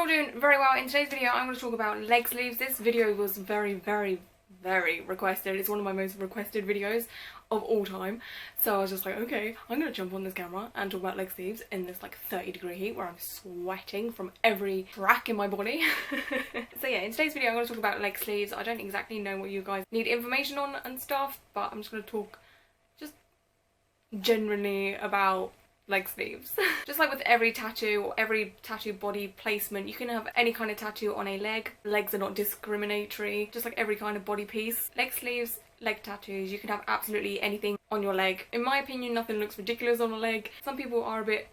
all doing very well. In today's video I'm going to talk about leg sleeves. This video was very requested. It's one of my most requested videos of all time. So I was just like, okay, I'm going to jump on this camera and talk about leg sleeves in this like 30-degree heat where I'm sweating from every crack in my body. So yeah, in today's video I'm going to talk about leg sleeves. I don't exactly know what you guys need information on and stuff, but I'm just going to talk just generally about leg sleeves. Just like with every tattoo or every tattoo body placement, you can have any kind of tattoo on a leg. Legs are not discriminatory, just like every kind of body piece. Leg sleeves, leg tattoos, you can have absolutely anything on your leg. In my opinion, nothing looks ridiculous on a leg. Some people are a bit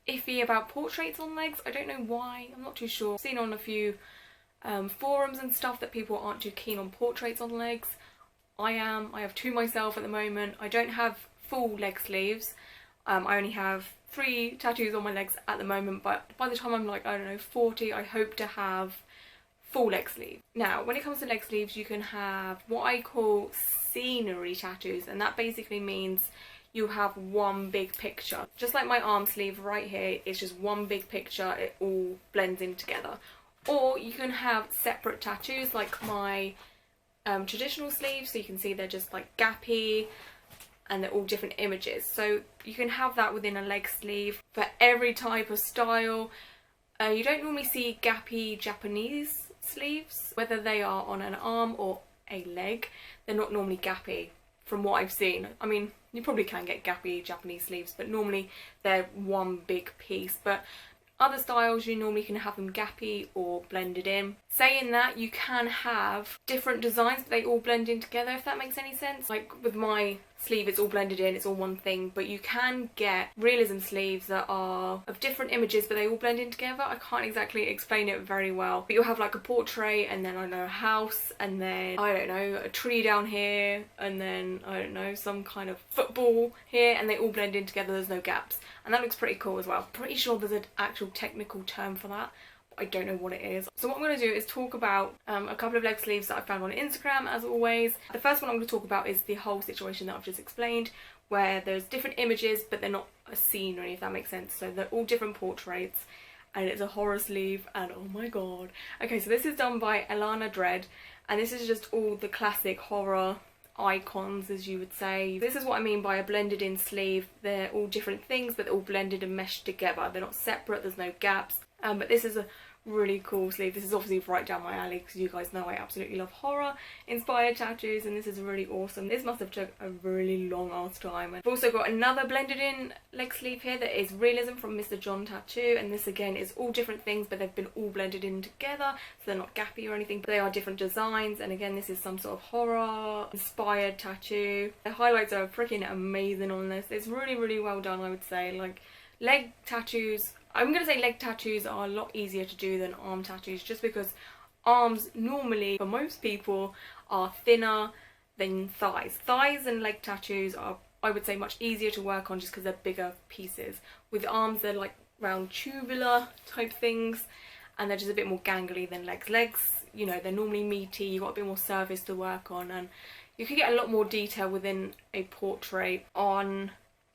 iffy about portraits on legs. I don't know why, I'm not too sure. I've seen on a few forums and stuff that people aren't too keen on portraits on legs. I am. I have two myself at the moment. I don't have full leg sleeves. I only have 3 tattoos on my legs at the moment, but by the time I'm like, I don't know, 40, I hope to have full leg sleeve. Now, when it comes to leg sleeves, you can have what I call scenery tattoos, and that basically means you have one big picture. Just like my arm sleeve right here, it's just one big picture, it all blends in together. Or you can have separate tattoos like my traditional sleeves, so you can see they're just like gappy, and they're all different images. So you can have that within a leg sleeve for every type of style. You don't normally see gappy Japanese sleeves, whether they are on an arm or a leg. They're not normally gappy from what I've seen. I mean, you probably can get gappy Japanese sleeves, but normally they're one big piece. But other styles, you normally can have them gappy or blended in. Saying that, you can have different designs, but they all blend in together, if that makes any sense. Like with my sleeve, it's all blended in, it's all one thing, but you can get realism sleeves that are of different images, but they all blend in together. I can't exactly explain it very well, but you'll have like a portrait, and then I don't know, a house, and then I don't know, a tree down here, and then I don't know, some kind of football here, and they all blend in together, there's no gaps. And that looks pretty cool as well. Pretty sure there's an actual technical term for that. I don't know what it is. So what I'm going to do is talk about a couple of leg sleeves that I found on Instagram, as always. The first one I'm going to talk about is the whole situation that I've just explained, where there's different images but they're not a scenery, if that makes sense. So they're all different portraits, and it's a horror sleeve, and oh my god. Okay, so this is done by Elana Dread, and this is just all the classic horror icons, as you would say. This is what I mean by a blended in sleeve. They're all different things, but they're all blended and meshed together. They're not separate, there's no gaps. But this is a really cool sleeve. This is obviously right down my alley because you guys know I absolutely love horror inspired tattoos, and this is really awesome. This must have took a really long ass time. I've also got another blended in leg sleeve here that is realism from Mr. John Tattoo, and this again is all different things, but they've been all blended in together, so they're not gappy or anything, but they are different designs. And again, this is some sort of horror inspired tattoo. The highlights are freaking amazing on this. It's really well done, I would say. Like, leg tattoos, I'm going to say leg tattoos are a lot easier to do than arm tattoos, just because arms normally, for most people, are thinner than thighs. Thighs and leg tattoos are, I would say, much easier to work on just because they're bigger pieces. With arms, they're like round tubular type things, and they're just a bit more gangly than legs. Legs, you know, they're normally meaty, you've got a bit more surface to work on, and you can get a lot more detail within a portrait on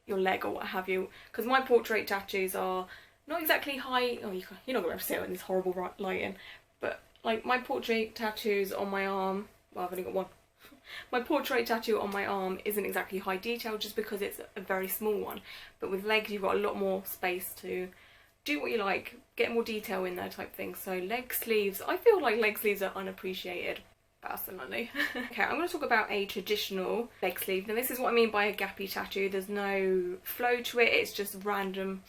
your leg or what have you. Because my portrait tattoos are not exactly high. Oh, you're not going to be able to see it in this horrible lighting, but like my portrait tattoos on my arm, well, I've only got one. My portrait tattoo on my arm isn't exactly high detail just because it's a very small one, but with legs you've got a lot more space to do what you like, get more detail in there type thing. So leg sleeves, I feel like leg sleeves are unappreciated personally. Okay, I'm going to talk about a traditional leg sleeve. Now this is what I mean by a gappy tattoo. There's no flow to it, it's just random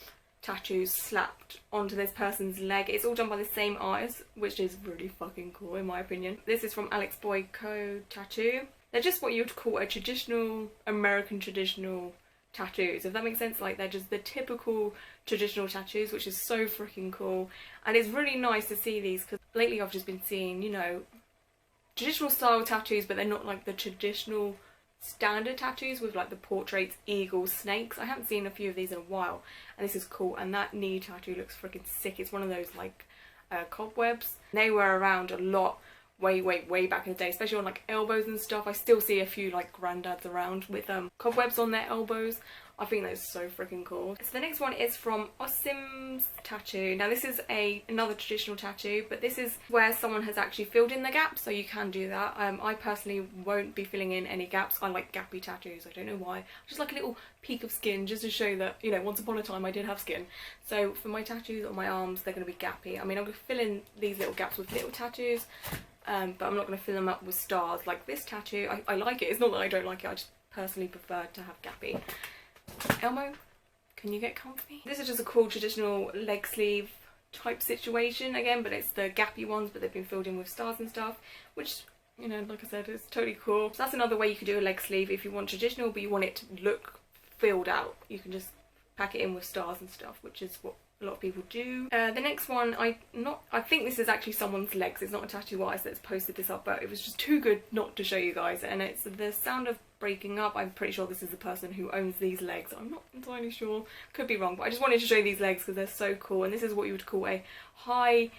tattoos slapped onto this person's leg. It's all done by the same artist, which is really fucking cool in my opinion. This is from Alex Boyko Tattoo. They're just what you would call a traditional, American traditional tattoos, if that makes sense. Like, they're just the typical traditional tattoos, which is so freaking cool. And it's really nice to see these, because lately I've just been seeing, you know, traditional style tattoos, but they're not like the traditional standard tattoos with like the portraits, eagles, snakes. I haven't seen a few of these in a while, and this is cool. And that knee tattoo looks freaking sick. It's one of those like cobwebs. They were around a lot way back in the day, especially on like elbows and stuff. I still see a few like granddads around with cobwebs on their elbows. I think that's so freaking cool. So the next one is from Osim's Tattoo. Now this is another traditional tattoo, but this is where someone has actually filled in the gaps, so you can do that. I personally won't be filling in any gaps. I like gappy tattoos, I don't know why. Just like a little peek of skin, just to show that, you know, once upon a time I did have skin. So for my tattoos on my arms, they're going to be gappy. I mean, I'm going to fill in these little gaps with little tattoos, but I'm not going to fill them up with stars like this tattoo. I like it, it's not that I don't like it, I just personally prefer to have gappy. Elmo, can you get comfy? This is just a cool traditional leg sleeve type situation again, but it's the gappy ones, but they've been filled in with stars and stuff, which, you know, like I said, it's totally cool. So that's another way you could do a leg sleeve if you want traditional but you want it to look filled out. You can just pack it in with stars and stuff, which is what a lot of people do. The next one, I think this is actually someone's legs. It's not a tattoo artist that's posted this up, but it was just too good not to show you guys. And it's the sound of breaking up. I'm pretty sure this is the person who owns these legs. I'm not entirely sure, could be wrong, but I just wanted to show you these legs because they're so cool. And this is what you would call a highly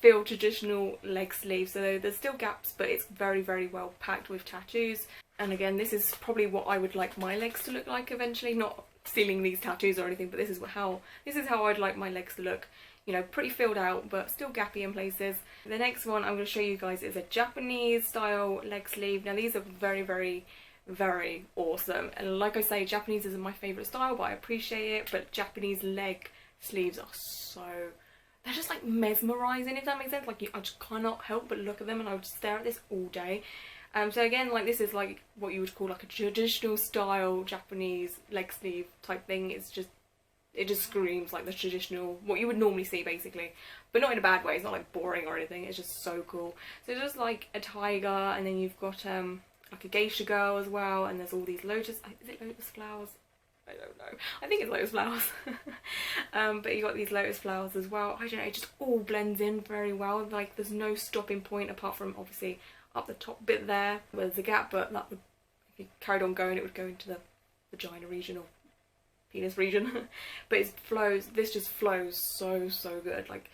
filled traditional leg sleeve. So there's still gaps, but it's very, very well packed with tattoos. And again, this is probably what I would like my legs to look like eventually, not stealing these tattoos or anything, but this is how I'd like my legs to look. You know, pretty filled out but still gappy in places. The next one I'm going to show you guys is a Japanese style leg sleeve. Now these are very, very, very awesome, and like I say, Japanese isn't my favourite style, but I appreciate it. But Japanese leg sleeves are so, they're just like mesmerising, if that makes sense. Like I just cannot help but look at them, and I would stare at this all day. So again, like this is like what you would call like a traditional style Japanese leg sleeve type thing. It's just, it just screams like the traditional, what you would normally see basically, but not in a bad way. It's not like boring or anything, it's just so cool. So it's just like a tiger, and then you've got like a geisha girl as well, and there's all these lotus, is it lotus flowers? I don't know, I think it's lotus flowers. But you got these lotus flowers as well. I don't know, it just all blends in very well. Like there's no stopping point apart from obviously up the top bit there where there's a gap, but that would, if you carried on going, it would go into the vagina region or penis region. But it flows, this just flows so good. Like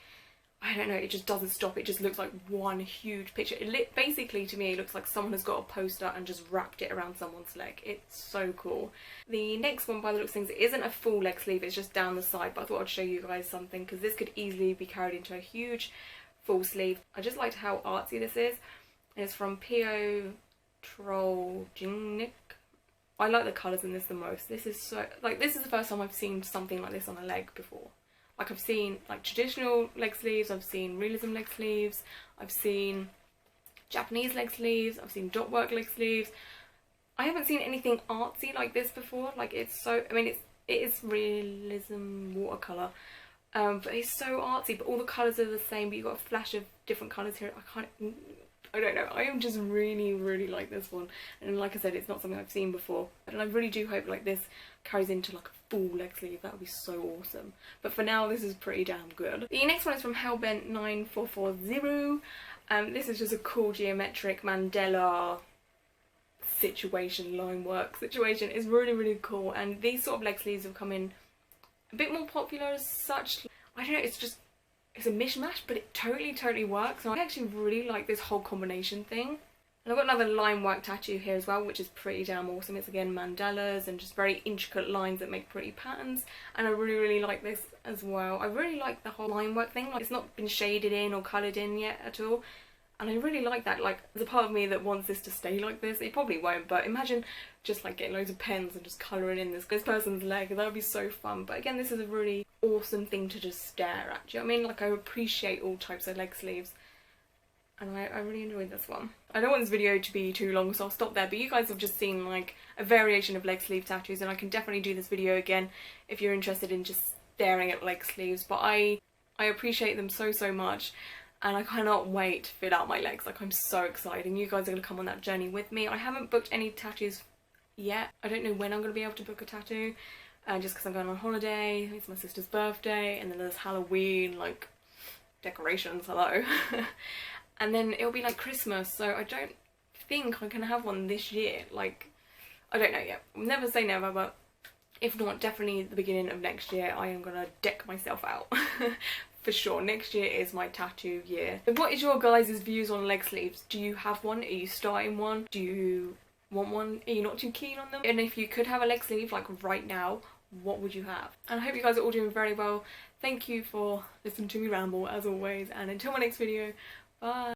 I don't know, it just doesn't stop. It just looks like one huge picture. Basically to me it looks like someone has got a poster and just wrapped it around someone's leg. It's so cool. The next one, by the looks of things, it isn't a full leg sleeve, it's just down the side, but I thought I'd show you guys something because this could easily be carried into a huge full sleeve. I just liked how artsy this is. It's from Pio Troljnik. I like the colours in this the most. This is so, like, this is the first time I've seen something like this on a leg before. Like I've seen like traditional leg sleeves, I've seen realism leg sleeves, I've seen Japanese leg sleeves, I've seen dot work leg sleeves. I haven't seen anything artsy like this before. Like it's so, I mean it is realism watercolour, but it's so artsy, but all the colours are the same, but you've got a flash of different colours here. I don't know, I am just really like this one, and like I said, it's not something I've seen before, and I really do hope like this carries into like a full leg sleeve. That would be so awesome, but for now this is pretty damn good. The next one is from Hellbent 9440. This is just a cool geometric mandala situation, line work situation. It's really cool, and these sort of leg sleeves have come in a bit more popular as such. I don't know, it's a mishmash, but it totally works. And I actually really like this whole combination thing. And I've got another line work tattoo here as well, which is pretty damn awesome. It's again mandalas and just very intricate lines that make pretty patterns. And I really like this as well. I really like the whole line work thing. Like it's not been shaded in or coloured in yet at all. And I really like that. Like there's a part of me that wants this to stay like this. It probably won't, but imagine just like getting loads of pens and just colouring in this person's leg. That would be so fun. But again, this is a really awesome thing to just stare at. Do you know what I mean? Like I appreciate all types of leg sleeves, and I really enjoyed this one. I don't want this video to be too long, so I'll stop there, but you guys have just seen like a variation of leg sleeve tattoos, and I can definitely do this video again if you're interested in just staring at leg sleeves. But I appreciate them so much, and I cannot wait to fit out my legs. Like I'm so excited, and you guys are going to come on that journey with me. I haven't booked any tattoos yet. I don't know when I'm going to be able to book a tattoo, just because I'm going on holiday. It's my sister's birthday, and then there's Halloween, like decorations, hello. And then it'll be like Christmas, so I don't think I can have one this year. Like, I don't know yet. Never say never, but if not, definitely at the beginning of next year I am gonna deck myself out. For sure, next year is my tattoo year. What is your guys' views on leg sleeves? Do you have one? Are you starting one? Do you want one? Are you not too keen on them? And if you could have a leg sleeve like right now, what would you have? And I hope you guys are all doing very well. Thank you for listening to me ramble as always, and until my next video, bye.